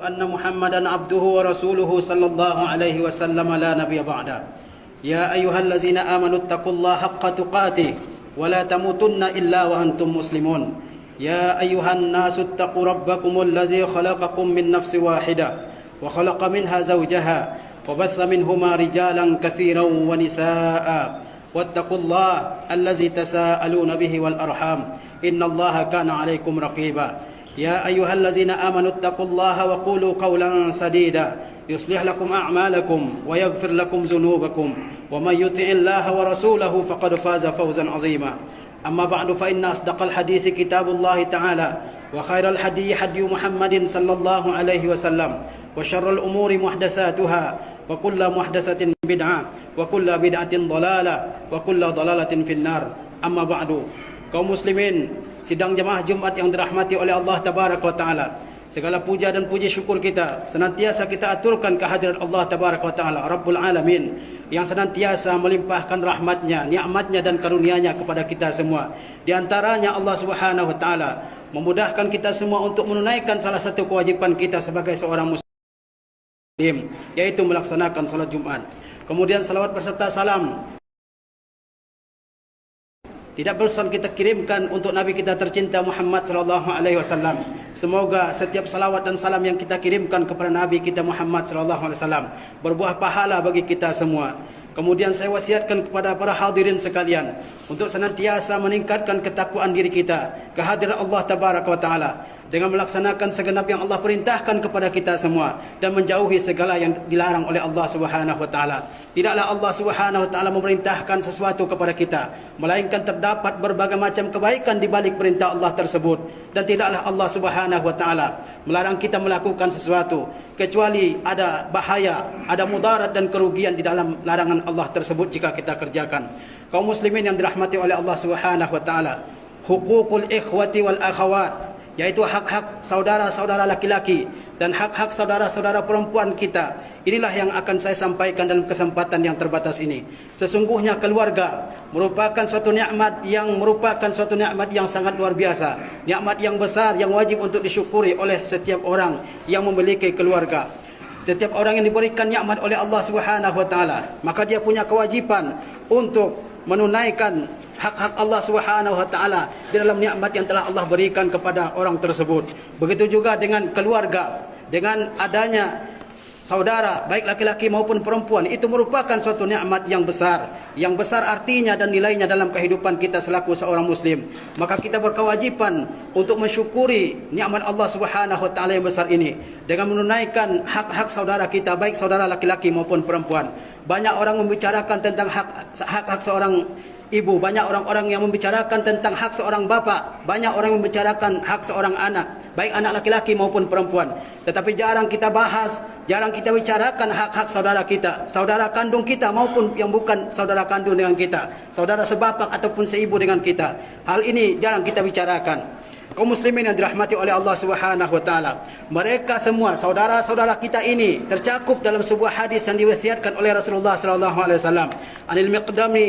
أن محمدا عبده ورسوله صلى الله عليه وسلم لا نبي بعده. يا أيها الذين آمنوا اتقوا الله حق تقاته ولا تموتن إلا وأنتم مسلمون. يا أيها الناس اتقوا ربكم الذي خلقكم من نفس واحدة وخلق منها زوجها وبث منهما رجالا كثيرا ونساء واتقوا الله الذي تساءلون به والأرحام إن الله كان عليكم رقيبا. يا أيها الذين آمنوا اتقوا الله وقولوا قولا سديدا يصلح لكم أعمالكم ويغفر لكم ذنوبكم ومن يطع الله ورسوله فقد فاز فوزا عظيما. أما بعد فإن أصدق الحديث كتاب الله تعالى وخير الهدي هدي محمد صلى الله عليه وسلم وشر الأمور محدثاتها وكل محدثة بدعة وكل بدعة ضلالة وكل ضلالة في النار. أما بعد. Kaum muslimin, sidang jemaah Jumat yang dirahmati oleh Allah Tabaraka wa Ta'ala, segala puja dan puji syukur kita senantiasa kita aturkan kehadirat Allah Tabaraka wa Ta'ala Rabbul Alamin, yang senantiasa melimpahkan rahmatnya, nikmatnya dan karunia-Nya kepada kita semua. Di antaranya Allah Subhanahu wa Ta'ala memudahkan kita semua untuk menunaikan salah satu kewajiban kita sebagai seorang muslim, yaitu melaksanakan salat Jumat. Kemudian salawat berserta salam tidak bosan kita kirimkan untuk Nabi kita tercinta Muhammad sallallahu alaihi wasallam. Semoga setiap salawat dan salam yang kita kirimkan kepada Nabi kita Muhammad sallallahu alaihi wasallam berbuah pahala bagi kita semua. Kemudian saya wasiatkan kepada para hadirin sekalian untuk senantiasa meningkatkan ketakwaan diri kita kehadiran Allah Tabaraka wa Ta'ala dengan melaksanakan segenap yang Allah perintahkan kepada kita semua dan menjauhi segala yang dilarang oleh Allah Subhanahu wa Ta'ala. Tidaklah Allah Subhanahu wa Ta'ala memerintahkan sesuatu kepada kita melainkan terdapat berbagai macam kebaikan di balik perintah Allah tersebut, dan tidaklah Allah Subhanahu wa Ta'ala melarang kita melakukan sesuatu kecuali ada bahaya, ada mudarat dan kerugian di dalam larangan Allah tersebut jika kita kerjakan. Kaum muslimin yang dirahmati oleh Allah Subhanahu wa Ta'ala, hukukul ikhwati wal akhawat, yaitu hak-hak saudara-saudara laki-laki dan hak-hak saudara-saudara perempuan kita. Inilah yang akan saya sampaikan dalam kesempatan yang terbatas ini. Sesungguhnya keluarga merupakan suatu nikmat yang sangat luar biasa, nikmat yang besar yang wajib untuk disyukuri oleh setiap orang yang memiliki keluarga. Setiap orang yang diberikan nikmat oleh Allah Subhanahu wa Ta'ala, maka dia punya kewajiban untuk menunaikan hak-hak Allah Subhanahu wa Ta'ala di dalam nikmat yang telah Allah berikan kepada orang tersebut. Begitu juga dengan keluarga, dengan adanya saudara baik laki-laki maupun perempuan, itu merupakan suatu nikmat yang besar artinya dan nilainya dalam kehidupan kita selaku seorang muslim. Maka kita berkewajiban untuk mensyukuri nikmat Allah Subhanahu wa Ta'ala yang besar ini dengan menunaikan hak-hak saudara kita baik saudara laki-laki maupun perempuan. Banyak orang membicarakan tentang hak-hak seorang ibu, banyak orang-orang yang membicarakan tentang hak seorang bapa, banyak orang yang membicarakan hak seorang anak, baik anak laki-laki maupun perempuan. Tetapi jarang kita bahas, jarang kita bicarakan hak-hak saudara kita, saudara kandung kita maupun yang bukan saudara kandung dengan kita, saudara sebapak ataupun seibu dengan kita. Hal ini jarang kita bicarakan. Kaum muslimin yang dirahmati oleh Allah Subhanahu wa Ta'ala, mereka semua saudara-saudara kita ini tercakup dalam sebuah hadis yang diwasiatkan oleh Rasulullah sallallahu alaihi wasallam. Anil Miqdami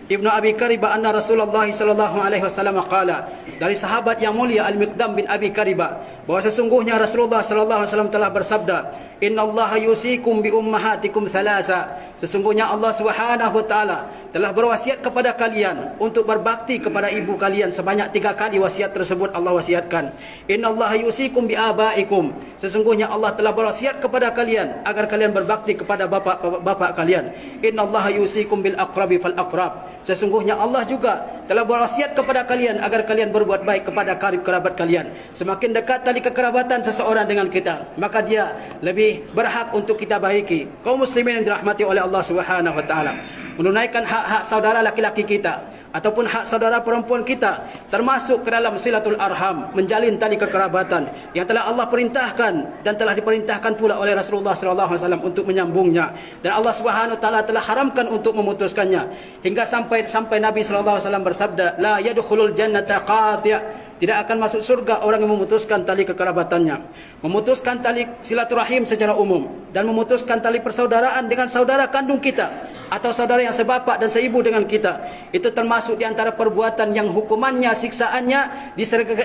Ibnu Abi Karibah anna Rasulullah sallallahu alaihi wasallam qala, dari sahabat yang mulia Al-Miqdam bin Abi Karibah, bahwa sesungguhnya Rasulullah sallallahu alaihi wasallam telah bersabda, innallaha yusikum bi ummahatikum thalatha, sesungguhnya Allah Subhanahu wa Ta'ala telah berwasiat kepada kalian untuk berbakti kepada ibu kalian sebanyak 3 kali. Wasiat tersebut Allah wasiatkan, innallaha yusikum bi abaikum, sesungguhnya Allah telah berwasiat kepada kalian agar kalian berbakti kepada bapak kalian. Innallaha yusikum bil aqrabi fal aqrab, sesungguhnya Allah juga telah berwasiat kepada kalian agar kalian berbuat baik kepada karib kerabat kalian. Semakin dekat tali kekerabatan seseorang dengan kita, maka dia lebih berhak untuk kita baiki. Kaum muslimin yang dirahmati oleh Allah Subhanahu wa Ta'ala, menunaikan hak-hak saudara laki-laki kita ataupun hak saudara perempuan kita termasuk ke dalam silatul arham, menjalin tali kekerabatan yang telah Allah perintahkan dan telah diperintahkan pula oleh Rasulullah sallallahu alaihi wasallam untuk menyambungnya, dan Allah Subhanahu wa Ta'ala telah haramkan untuk memutuskannya, hingga sampai Nabi sallallahu alaihi wasallam bersabda, la yadkhulul jannata qati', tidak akan masuk surga orang yang memutuskan tali kekerabatannya, memutuskan tali silaturahim secara umum, dan memutuskan tali persaudaraan dengan saudara kandung kita. atau saudara yang sebapak dan seibu dengan kita, itu termasuk di antara perbuatan yang hukumannya, siksaannya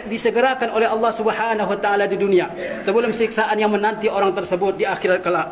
disegerakan oleh Allah Subhanahu wa taala di dunia sebelum siksaan yang menanti orang tersebut di akhirat kelak.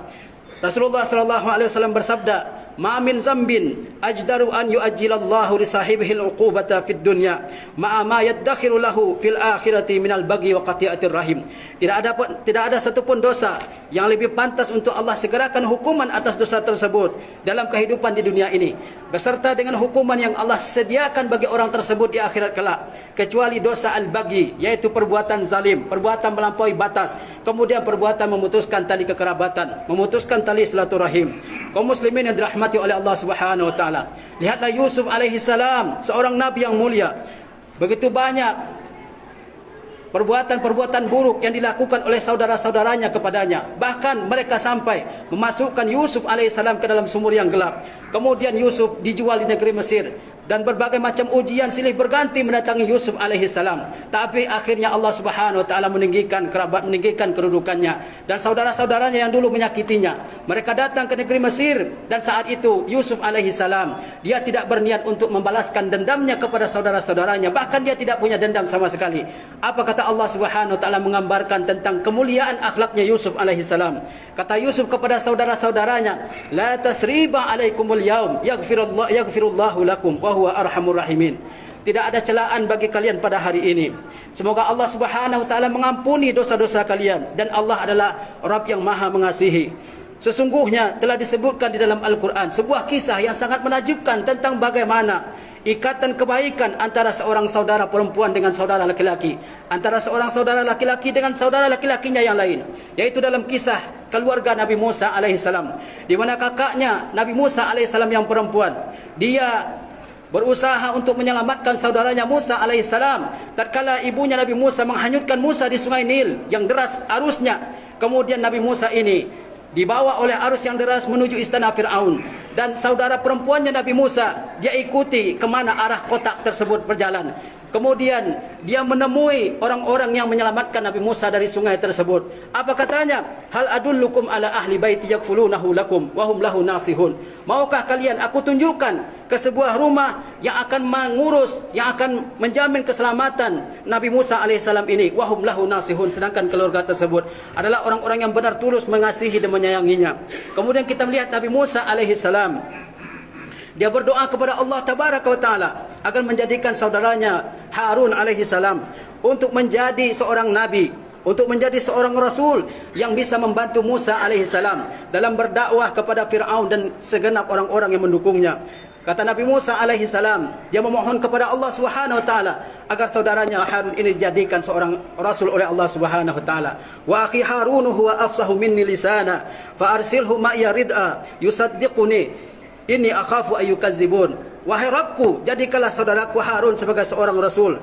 Rasulullah sallallahu alaihi wasallam bersabda, "Ma min zambin ajdaru an yu'ajjilallahu li sahibihi al-uqubata fid dunya ma'a ma yaddakhiru lahu fil akhirati minal baghi wa qati'atir rahim." Tidak ada satu pun dosa yang lebih pantas untuk Allah segerakan hukuman atas dosa tersebut dalam kehidupan di dunia ini, beserta dengan hukuman yang Allah sediakan bagi orang tersebut di akhirat kelak, kecuali dosa al-baghi, yaitu perbuatan zalim, perbuatan melampaui batas, kemudian perbuatan memutuskan tali kekerabatan, memutuskan tali silaturahim. Kaum muslimin yang dirahmati oleh Allah Subhanahu wa taala, lihatlah Yusuf alaihi salam, seorang nabi yang mulia. Begitu banyak perbuatan-perbuatan buruk yang dilakukan oleh saudara-saudaranya kepadanya. Bahkan mereka sampai memasukkan Yusuf alaihissalam ke dalam sumur yang gelap. Kemudian Yusuf dijual di negeri Mesir, dan berbagai macam ujian silih berganti mendatangi Yusuf alaihissalam. Tapi akhirnya Allah Subhanahu wa taala meninggikan kedudukannya, dan saudara-saudaranya yang dulu menyakitinya, mereka datang ke negeri Mesir. Dan saat itu Yusuf alaihissalam, dia tidak berniat untuk membalaskan dendamnya kepada saudara-saudaranya, bahkan dia tidak punya dendam sama sekali. Apa kata Allah Subhanahu wa taala menggambarkan tentang kemuliaan akhlaknya Yusuf alaihissalam? Kata Yusuf kepada saudara-saudaranya, "La tasriba alaikumul yaum, yaghfirullahu lakum wa huwa arhamur rahimin." Tidak ada celaan bagi kalian pada hari ini. Semoga Allah Subhanahu wa taala mengampuni dosa-dosa kalian, dan Allah adalah Rabb yang Maha mengasihi. Sesungguhnya telah disebutkan di dalam Al-Quran sebuah kisah yang sangat menakjubkan tentang bagaimana ikatan kebaikan antara seorang saudara perempuan dengan saudara laki-laki, antara seorang saudara laki-laki dengan saudara laki-lakinya yang lain, yaitu dalam kisah keluarga Nabi Musa alaihissalam, di mana kakaknya Nabi Musa alaihissalam yang perempuan, dia berusaha untuk menyelamatkan saudaranya Musa alaihissalam tatkala ibunya Nabi Musa menghanyutkan Musa di sungai Nil yang deras arusnya. Kemudian Nabi Musa ini dibawa oleh arus yang deras menuju istana Fir'aun, dan saudara perempuannya Nabi Musa, dia ikuti kemana arah kotak tersebut berjalan. Kemudian dia menemui orang-orang yang menyelamatkan Nabi Musa dari sungai tersebut. Apa katanya? "Hal adullukum ala ahli baiti yakfulunahu lakum wa hum lahu nasihun." Maukah kalian aku tunjukkan ke sebuah rumah yang akan mengurus, yang akan menjamin keselamatan Nabi Musa alaihissalam ini, wa hum lahu nasihun, sedangkan keluarga tersebut adalah orang-orang yang benar tulus mengasihi dan menyayanginya. Kemudian kita melihat Nabi Musa alaihissalam, dia berdoa kepada Allah Tabaraka wa Ta'ala agar menjadikan saudaranya Harun alaihissalam untuk menjadi seorang nabi, untuk menjadi seorang rasul yang bisa membantu Musa alaihissalam dalam berdakwah kepada Fir'aun dan segenap orang-orang yang mendukungnya. Kata Nabi Musa alaihissalam, dia memohon kepada Allah Subhanahu wa taala agar saudaranya Harun ini dijadikan seorang rasul oleh Allah Subhanahu wa taala. "Wa akhi Harun huwa afsahu minni lisana fa arsilhu ma'iya rid'a yusaddiquni inni akhafu ayyukazzibun." Wahai Rabbku, jadikanlah saudaraku Harun sebagai seorang rasul,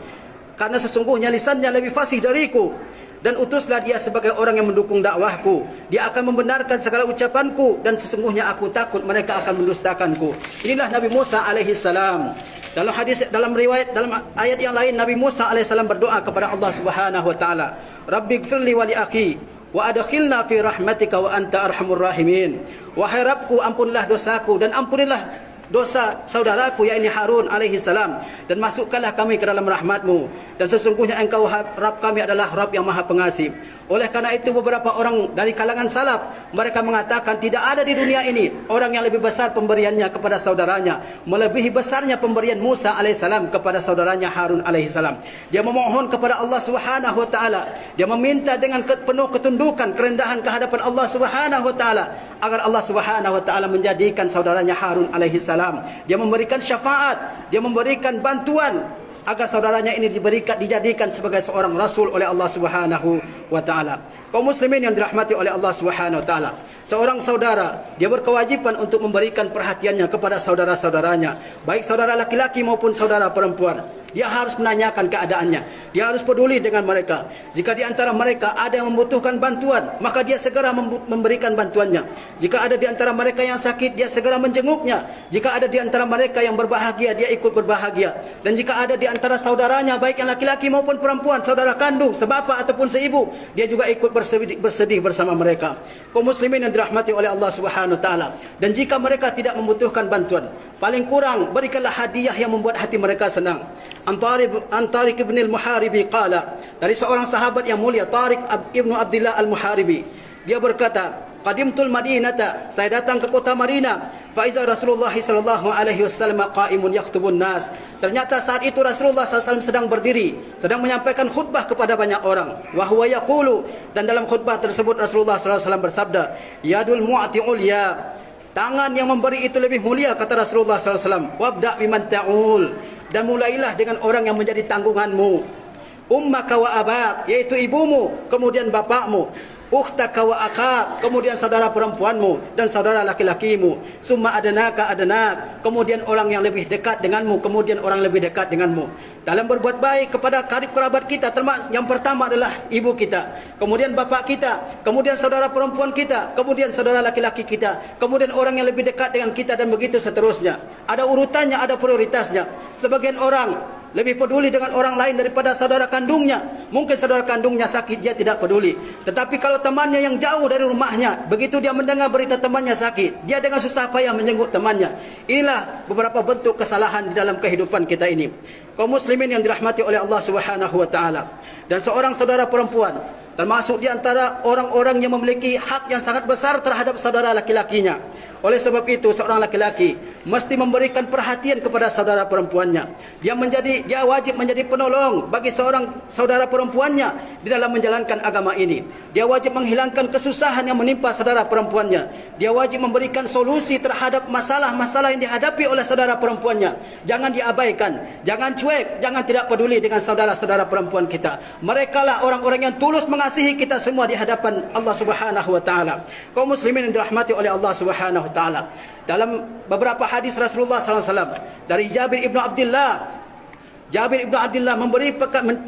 karena sesungguhnya lisannya lebih fasih dariku, dan utuslah dia sebagai orang yang mendukung dakwahku. Dia akan membenarkan segala ucapanku, dan sesungguhnya aku takut mereka akan mendustakanku. Inilah Nabi Musa alaihissalam. Dalam hadis, dalam riwayat, dalam ayat yang lain, Nabi Musa alaihissalam berdoa kepada Allah Subhanahu wa taala, "Rabbighfirli wa li akhi wa adkhilna fi rahmatika wa anta arhamur rahimin." Wahai Rabbku, ampunilah dosaku dan ampunilah dosa saudaraku, yakni Harun alaihissalam, dan masukkanlah kami ke dalam rahmatmu, dan sesungguhnya engkau Rabb kami adalah Rabb yang Maha Pengasih. Oleh karena itu beberapa orang dari kalangan salaf, mereka mengatakan tidak ada di dunia ini orang yang lebih besar pemberiannya kepada saudaranya melebihi besarnya pemberian Musa alaihissalam kepada saudaranya Harun alaihissalam. Dia memohon kepada Allah Subhanahu wa taala, dia meminta dengan penuh ketundukan, kerendahan ke hadapan Allah Subhanahu wa taala agar Allah Subhanahu wa taala menjadikan saudaranya Harun alaihissalam, dia memberikan syafaat, dia memberikan bantuan agar saudaranya ini dijadikan sebagai seorang rasul oleh Allah Subhanahu wa taala. Kaum muslimin yang dirahmati oleh Allah Subhanahu wa taala, seorang saudara dia berkewajiban untuk memberikan perhatiannya kepada saudara-saudaranya, baik saudara laki-laki maupun saudara perempuan. Dia harus menanyakan keadaannya, dia harus peduli dengan mereka. Jika di antara mereka ada yang membutuhkan bantuan, maka dia segera memberikan bantuannya. Jika ada di antara mereka yang sakit, dia segera menjenguknya. Jika ada di antara mereka yang berbahagia, dia ikut berbahagia. Dan jika ada di antara saudaranya, baik yang laki-laki maupun perempuan, saudara kandung, sebapak ataupun seibu, dia juga ikut bersedih bersama mereka. Kaum muslimin yang dirahmati oleh Allah Subhanahu wa taala. Dan jika mereka tidak membutuhkan bantuan, paling kurang berikanlah hadiah yang membuat hati mereka senang. Tariq ibn al-Muharibi qala, dari seorang sahabat yang mulia, Tariq ibn Abdullah al-Muharibi, dia berkata, qadimtul Madinata, saya datang ke kota Madinah, fa iza Rasulullah sallallahu alaihi wasallam qa'imun yaktubun nas. Ternyata saat itu Rasulullah SAW sedang berdiri, sedang menyampaikan khutbah kepada banyak orang. Wa huwa yaqulu, dan dalam khutbah tersebut Rasulullah SAW bersabda, yadul mu'ti ulya, tangan yang memberi itu lebih mulia, kata Rasulullah SAW. Wabda biman ta'ul, dan mulailah dengan orang yang menjadi tanggunganmu. Ummaka wa abak, yaitu ibumu, kemudian bapakmu. Ukhtaka wa akhak, kemudian saudara perempuanmu dan saudara laki-lakimu. Summa adanaka adanak, kemudian orang yang lebih dekat denganmu, kemudian orang lebih dekat denganmu. Dalam berbuat baik kepada karib kerabat kita, termasuk yang pertama adalah ibu kita, kemudian bapak kita, kemudian saudara perempuan kita, kemudian saudara laki-laki kita, kemudian orang yang lebih dekat dengan kita, dan begitu seterusnya. Ada urutannya, ada prioritasnya. Sebagian orang lebih peduli dengan orang lain daripada saudara kandungnya. Mungkin saudara kandungnya sakit, dia tidak peduli. Tetapi kalau temannya yang jauh dari rumahnya, begitu dia mendengar berita temannya sakit, dia dengan susah payah menjenguk temannya. Inilah beberapa bentuk kesalahan di dalam kehidupan kita ini. Kaum muslimin yang dirahmati oleh Allah Subhanahu wa taala. Dan seorang saudara perempuan termasuk di antara orang-orang yang memiliki hak yang sangat besar terhadap saudara laki-lakinya. Oleh sebab itu, seorang laki-laki mesti memberikan perhatian kepada saudara perempuannya. Dia wajib menjadi penolong bagi seorang saudara perempuannya di dalam menjalankan agama ini. Dia wajib menghilangkan kesusahan yang menimpa saudara perempuannya. Dia wajib memberikan solusi terhadap masalah-masalah yang dihadapi oleh saudara perempuannya. Jangan diabaikan, jangan cuek, jangan tidak peduli dengan saudara-saudara perempuan kita. Merekalah orang-orang yang tulus mengasihi kita semua di hadapan Allah Subhanahu wa taala. Kaum muslimin yang dirahmati oleh Allah Subhanahu wa taala. Dalam beberapa hadis Rasulullah SAW dari Jabir ibn Abdullah,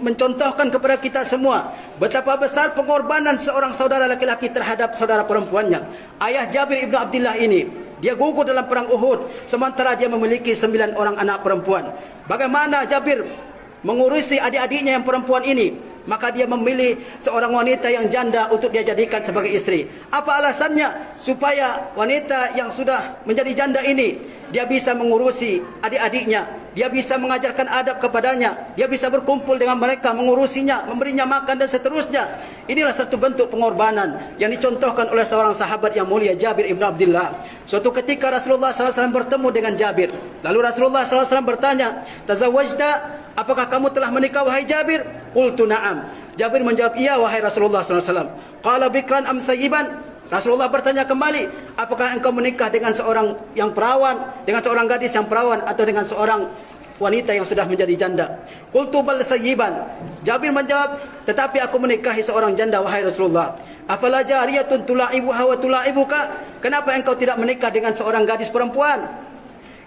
mencontohkan kepada kita semua betapa besar pengorbanan seorang saudara laki-laki terhadap saudara perempuannya. Ayah Jabir ibn Abdullah ini, dia gugur dalam perang Uhud, sementara dia memiliki 9 orang anak perempuan. Bagaimana Jabir mengurusi adik-adiknya yang perempuan ini? Maka dia memilih seorang wanita yang janda untuk dia jadikan sebagai istri. Apa alasannya? Supaya wanita yang sudah menjadi janda ini, dia bisa mengurusi adik-adiknya, dia bisa mengajarkan adab kepadanya, dia bisa berkumpul dengan mereka, mengurusinya, memberinya makan dan seterusnya. Inilah satu bentuk pengorbanan yang dicontohkan oleh seorang sahabat yang mulia, Jabir ibn Abdullah. Suatu ketika Rasulullah SAW bertemu dengan Jabir. Lalu Rasulullah SAW bertanya, "Tazawwajta? Apakah kamu telah menikah wahai Jabir?" Qultu na'am. Jabir menjawab, "Iya wahai Rasulullah SAW." Qala bikran am sayyiban? Rasulullah bertanya kembali, "Apakah engkau menikah dengan seorang yang perawan, dengan seorang gadis yang perawan, atau dengan seorang wanita yang sudah menjadi janda?" Qultu bal sayyiban. Jabir menjawab, "Tetapi aku menikahi seorang janda wahai Rasulullah." "Afala jariyatun tula'ibuha wa tula'ibuka?" Kenapa engkau tidak menikah dengan seorang gadis perempuan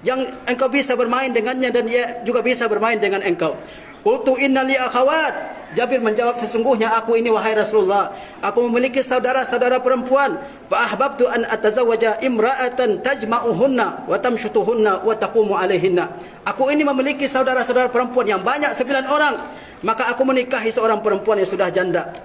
yang engkau bisa bermain dengannya dan dia juga bisa bermain dengan engkau? Qultu inna li akhawat. Jabir menjawab, "Sesungguhnya aku ini wahai Rasulullah, aku memiliki saudara-saudara perempuan. Fa ahbabtu an atazawwaja imra'atan tajma'uhunna wa tamshutuhunna wa taqumu 'alaihinna." Aku ini memiliki saudara-saudara perempuan yang banyak, 9 orang. Maka aku menikahi seorang perempuan yang sudah janda.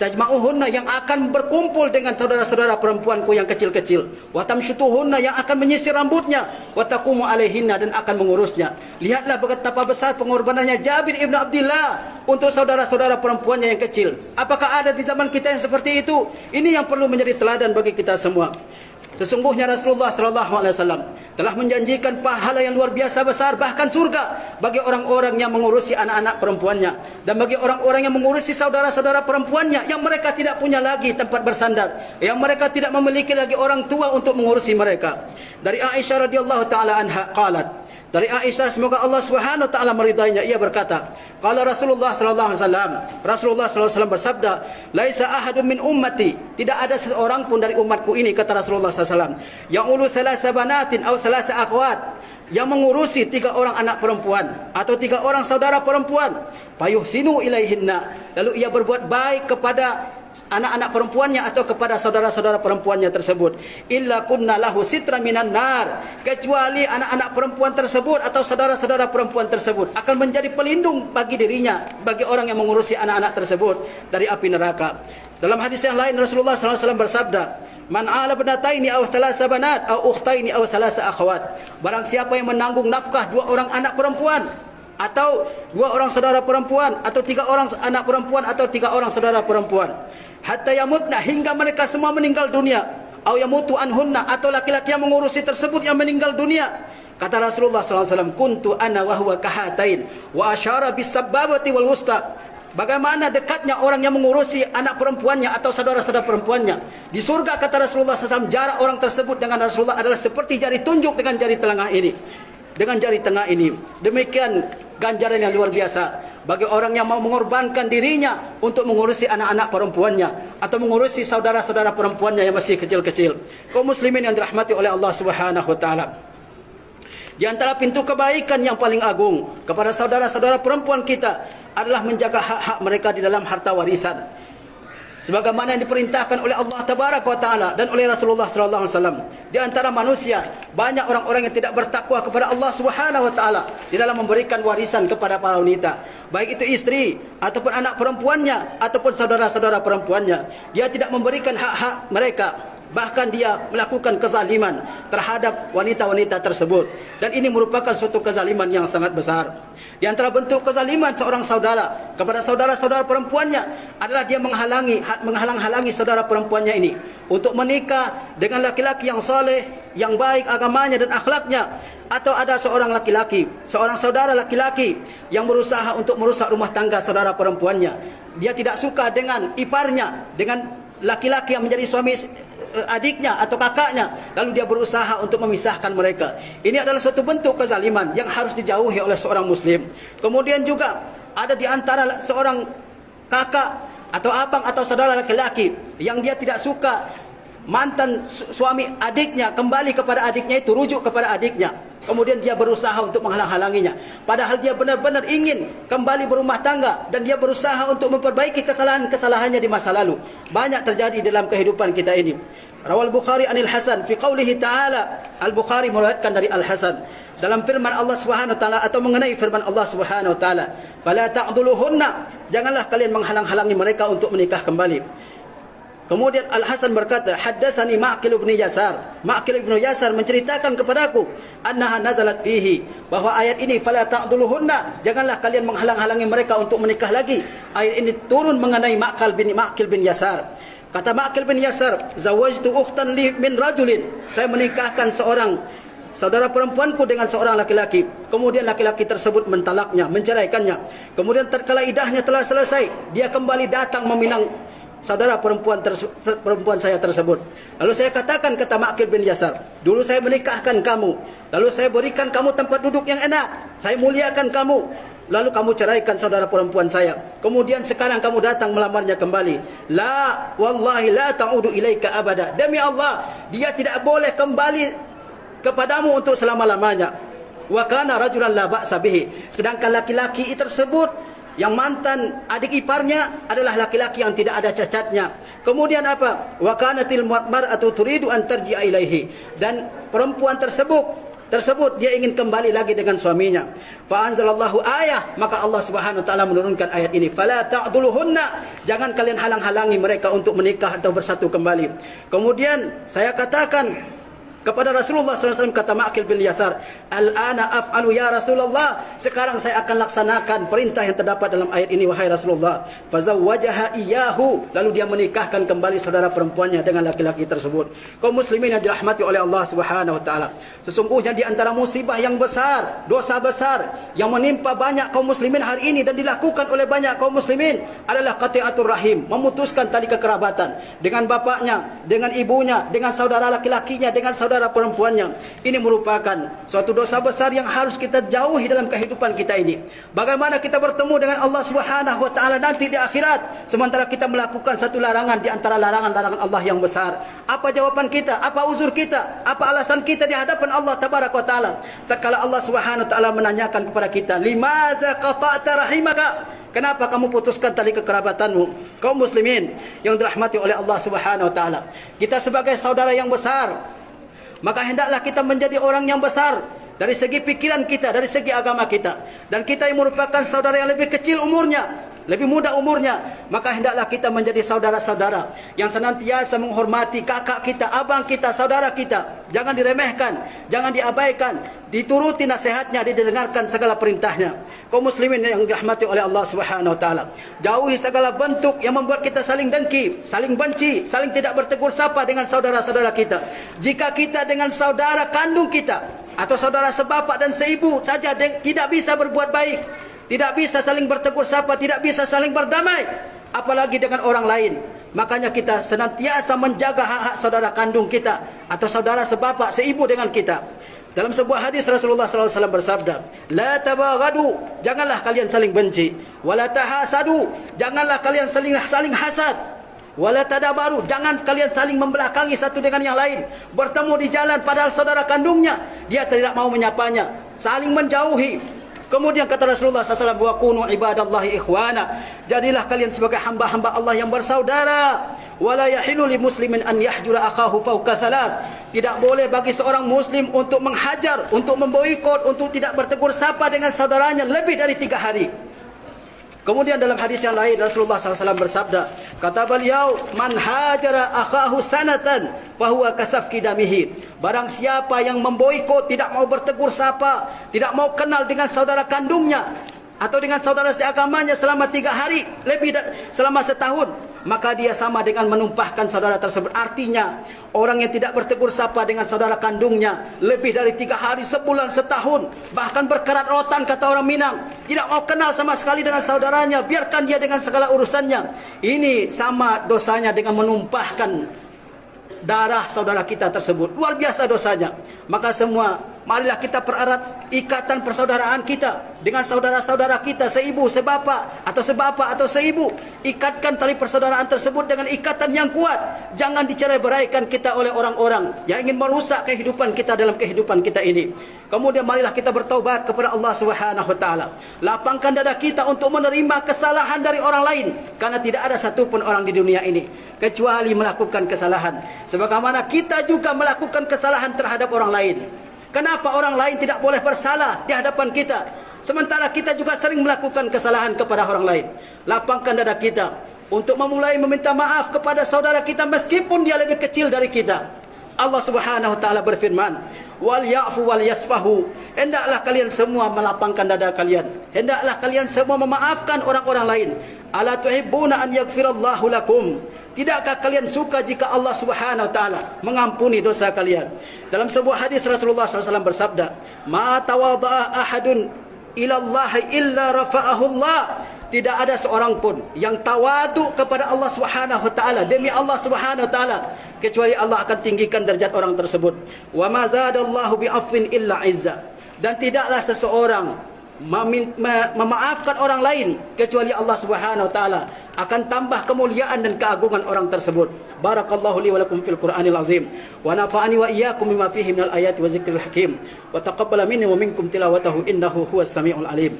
Tajma'uhunna, yang akan berkumpul dengan saudara-saudara perempuanku yang kecil-kecil. Wa tamshutuhunna, yang akan menyisir rambutnya. Wa taqumu 'alaihinna, dan akan mengurusnya. Lihatlah betapa besar pengorbanannya Jabir ibn Abdullah untuk saudara-saudara perempuannya yang kecil. Apakah ada di zaman kita yang seperti itu? Ini yang perlu menjadi teladan bagi kita semua. Sesungguhnya Rasulullah SAW telah menjanjikan pahala yang luar biasa besar, bahkan surga, bagi orang-orang yang mengurusi anak-anak perempuannya, dan bagi orang-orang yang mengurusi saudara-saudara perempuannya yang mereka tidak punya lagi tempat bersandar, yang mereka tidak memiliki lagi orang tua untuk mengurusi mereka. Dari Aisyah radhiyallahu taala anha qalat, dari Aisyah, semoga Allah Subhanahu wa taala meridainya, ia berkata, qala Rasulullah sallallahu alaihi wasallam, Rasulullah sallallahu alaihi wasallam bersabda, "Laisa ahadun min ummati," tidak ada seorang pun dari umatku ini, kata Rasulullah sallallahu alaihi wasallam, "yang ulu thalatha banatin aw thalatha akhwat," yang mengurusi 3 orang anak perempuan atau 3 orang saudara perempuan, fayuhsinu ilaihinna, lalu ia berbuat baik kepada anak-anak perempuannya atau kepada saudara-saudara perempuannya tersebut, illa kunna lahu sitra minan nar, kecuali anak-anak perempuan tersebut atau saudara-saudara perempuan tersebut akan menjadi pelindung bagi dirinya, bagi orang yang mengurusi anak-anak tersebut, dari api neraka. Dalam hadis yang lain Rasulullah SAW bersabda, "Man 'ala ibnataini aw thalatha banat aw ukhtaini aw thalatha akhawat." Barang siapa yang menanggung nafkah 2 orang anak perempuan, atau 2 orang saudara perempuan, atau 3 orang anak perempuan, atau 3 orang saudara perempuan, hatta yamutna, hingga mereka semua meninggal dunia, aw yamutu anhunna, atau laki-laki yang mengurusi tersebut yang meninggal dunia. Kata Rasulullah SAW, "Kuntu ana wa huwa kahatain," wa asyara bis sababati wal wusta. Bagaimana dekatnya orang yang mengurusi anak perempuannya atau saudara-saudara perempuannya. Di surga, kata Rasulullah SAW, jarak orang tersebut dengan Rasulullah adalah seperti jari tunjuk dengan jari tengah ini. Dengan jari tengah ini. Demikian ganjaran yang luar biasa bagi orang yang mau mengorbankan dirinya untuk mengurusi anak-anak perempuannya atau mengurusi saudara-saudara perempuannya yang masih kecil-kecil. Kaum muslimin yang dirahmati oleh Allah Subhanahu wa taala. Di antara pintu kebaikan yang paling agung kepada saudara-saudara perempuan kita adalah menjaga hak-hak mereka di dalam harta warisan. Sebagaimana yang diperintahkan oleh Allah Tabaraka wa Ta'ala dan oleh Rasulullah sallallahu alaihi wasallam. Di antara manusia banyak orang-orang yang tidak bertakwa kepada Allah Subhanahu wa Ta'ala di dalam memberikan warisan kepada para wanita, baik itu istri ataupun anak perempuannya ataupun saudara-saudara perempuannya. Dia tidak memberikan hak-hak mereka, bahkan dia melakukan kezaliman terhadap wanita-wanita tersebut, dan ini merupakan suatu kezaliman yang sangat besar. Di antara bentuk kezaliman seorang saudara kepada saudara-saudara perempuannya adalah dia menghalang-halangi saudara perempuannya ini untuk menikah dengan laki-laki yang saleh, yang baik agamanya dan akhlaknya. Atau ada seorang laki-laki, seorang saudara laki-laki yang berusaha untuk merusak rumah tangga saudara perempuannya. Dia tidak suka dengan iparnya, dengan laki-laki yang menjadi suami adiknya atau kakaknya, lalu dia berusaha untuk memisahkan mereka. Ini adalah suatu bentuk kezaliman yang harus dijauhi oleh seorang muslim. Kemudian juga ada di antara seorang kakak atau abang atau saudara laki-laki yang dia tidak suka mantan suami adiknya kembali kepada adiknya itu, rujuk kepada adiknya. Kemudian dia berusaha untuk menghalang-halanginya, padahal dia benar-benar ingin kembali berumah tangga dan dia berusaha untuk memperbaiki kesalahan-kesalahannya di masa lalu. Banyak terjadi dalam kehidupan kita ini. Rawal Bukhari anil Hasan fi qaulihi ta'ala. Al-Bukhari meriwayatkan dari Al-Hasan dalam firman Allah Subhanahu wa taala, atau mengenai firman Allah Subhanahu wa taala, "Fala ta'dhuluhunna," janganlah kalian menghalang-halangi mereka untuk menikah kembali. Kemudian Al-Hasan berkata, "Haddatsani Ma'qil bin Yasar." Ma'qil bin Yasar menceritakan kepadaku, annaha nazalat fihi, bahwa ayat ini, "Fala ta'dhuluhunna," janganlah kalian menghalang-halangi mereka untuk menikah lagi. Ayat ini turun mengenai Ma'qil bin Yasar. Kata Ma'qil bin Yasar, "Zawajtu ukhtan li min rajulin." Saya menikahkan seorang saudara perempuanku dengan seorang laki-laki. Kemudian laki-laki tersebut mentalaknya, menceraikannya. Kemudian tatkala idahnya telah selesai, dia kembali datang meminang saudara perempuan saya tersebut. Lalu saya katakan, kata Ma'qil bin Yasar, "Dulu saya menikahkan kamu, lalu saya berikan kamu tempat duduk yang enak, saya muliakan kamu, lalu kamu ceraikan saudara perempuan saya. Kemudian sekarang kamu datang melamarnya kembali. La, wallahi la ta'udu ilaika abada." Demi Allah, dia tidak boleh kembali kepadamu untuk selama-lamanya. Wa kana rajulan la ba'sa bihi. Sedangkan laki-laki tersebut yang mantan adik iparnya adalah laki-laki yang tidak ada cacatnya. Kemudian apa? Wa kanatil mar'atu turidu an tarji'a ilaihi. Dan perempuan tersebut dia ingin kembali lagi dengan suaminya. Fa anzalallahu ayah, maka Allah Subhanahu wa taala menurunkan ayat ini, "Fala ta'dhuluhunna," jangan kalian halang-halangi mereka untuk menikah atau bersatu kembali. Kemudian saya katakan kepada Rasulullah SAW, kata Ma'qil bin Yasar, "Al-ana af'alu ya Rasulullah." Sekarang saya akan laksanakan perintah yang terdapat dalam ayat ini, wahai Rasulullah. Fazawwajaha iyyahu, lalu dia menikahkan kembali saudara perempuannya dengan laki-laki tersebut. Kaum muslimin yang dirahmati oleh Allah Subhanahu wa taala, sesungguhnya di antara musibah yang besar, dosa besar yang menimpa banyak kaum muslimin hari ini dan dilakukan oleh banyak kaum muslimin adalah qati'atur rahim, memutuskan tali kekerabatan dengan bapaknya, dengan ibunya, dengan saudara laki-lakinya, dengan saudara perempuannya. Ini merupakan suatu dosa besar yang harus kita jauhi dalam kehidupan kita ini. Bagaimana kita bertemu dengan Allah Subhanahu wa taala nanti di akhirat sementara kita melakukan satu larangan di antara larangan-larangan Allah yang besar? Apa jawaban kita? Apa uzur kita? Apa alasan kita di hadapan Allah Tabaraka wa taala? Tatkala Allah Subhanahu wa taala menanyakan kepada kita, "Limaza qata'ta rahimaka?" Kenapa kamu putuskan tali kekerabatanmu? Kaum muslimin yang dirahmati oleh Allah Subhanahu wa taala, kita sebagai saudara yang besar, maka hendaklah kita menjadi orang yang besar dari segi pikiran kita, dari segi agama kita. Dan kita yang merupakan saudara yang lebih kecil umurnya, lebih muda umurnya, maka hendaklah kita menjadi saudara-saudara yang senantiasa menghormati kakak kita, abang kita, saudara kita. Jangan diremehkan, jangan diabaikan, dituruti nasihatnya, didengarkan segala perintahnya. Kaum muslimin yang dirahmati oleh Allah Subhanahu wa taala, jauhi segala bentuk yang membuat kita saling dengki, saling benci, saling tidak bertegur sapa dengan saudara-saudara kita. Jika kita dengan saudara kandung kita atau saudara sebapak dan seibu saja tidak bisa berbuat baik, tidak bisa saling bertegur sapa, tidak bisa saling berdamai, apalagi dengan orang lain. Makanya kita senantiasa menjaga hak-hak saudara kandung kita atau saudara sebapak, seibu dengan kita. Dalam sebuah hadis Rasulullah SAW bersabda, la tabaghadu, janganlah kalian saling benci, wala tahasadu, janganlah kalian saling hasad, wala tadabaru, jangan kalian saling membelakangi satu dengan yang lain. Bertemu di jalan padahal saudara kandungnya, dia tidak mau menyapanya, saling menjauhi. Kemudian kata Rasulullah SAW, wa kunu ibadallahi ikhwana, jadilah kalian sebagai hamba-hamba Allah yang bersaudara. Wala yahilu li muslimin an yahjura akhahu fawqa thalas, tidak boleh bagi seorang muslim untuk menghajar, untuk memboikot, untuk tidak bertegur sapa dengan saudaranya lebih dari 3 hari. Kemudian dalam hadis yang lain Rasulullah SAW bersabda, kata beliau, man hajara akhahu sanatan fahuwa kasafki damihi, barang siapa yang memboikot, tidak mau bertegur sapa, tidak mau kenal dengan saudara kandungnya atau dengan saudara seagamanya selama 3 hari, selama setahun, maka dia sama dengan menumpahkan saudara tersebut. Artinya orang yang tidak bertegur sapa dengan saudara kandungnya lebih dari 3 hari, sebulan, setahun, bahkan berkerat rotan kata orang Minang, tidak mau kenal sama sekali dengan saudaranya, biarkan dia dengan segala urusannya, ini sama dosanya dengan menumpahkan darah saudara kita tersebut. Luar biasa dosanya. Maka semua, marilah kita pererat ikatan persaudaraan kita dengan saudara-saudara kita, seibu, sebapak atau seibu. Ikatkan tali persaudaraan tersebut dengan ikatan yang kuat. Jangan dicerai-beraikan kita oleh orang-orang yang ingin merusak kehidupan kita dalam kehidupan kita ini. Kemudian marilah kita bertaubat kepada Allah Subhanahu wa taala. Lapangkan dada kita untuk menerima kesalahan dari orang lain, karena tidak ada satupun orang di dunia ini kecuali melakukan kesalahan, sebagaimana kita juga melakukan kesalahan terhadap orang lain. Kenapa orang lain tidak boleh bersalah di hadapan kita, sementara kita juga sering melakukan kesalahan kepada orang lain? Lapangkan dada kita untuk memulai meminta maaf kepada saudara kita meskipun dia lebih kecil dari kita. Allah Subhanahu wa taala berfirman, wal ya'fu wal yasfahu, hendaklah kalian semua melapangkan dada kalian, hendaklah kalian semua memaafkan orang-orang lain. Ala tuhibbuna an yaghfirallahu lakum, tidakkah kalian suka jika Allah Subhanahu wa taala mengampuni dosa kalian? Dalam sebuah hadis Rasulullah SAW bersabda, ma tawadha'a ahadun ila Allah illa rafa'ahu Allah, tidak ada seorang pun yang tawadu kepada Allah Subhanahu wa taala, demi Allah Subhanahu wa taala, kecuali Allah akan tinggikan derajat orang tersebut. Wa ma zadallahu bi'afwin illa izza, dan tidaklah seseorang memaafkan orang lain kecuali Allah Subhanahu wa taala akan tambah kemuliaan dan keagungan orang tersebut. Barakallahu li wa lakum fil Qur'anil azim wa nafa'ani wa iyyakum bima fihi minal ayati wa zikril hakim wa taqabbala minni wa minkum tilawatahu innahu huwas samiul alim.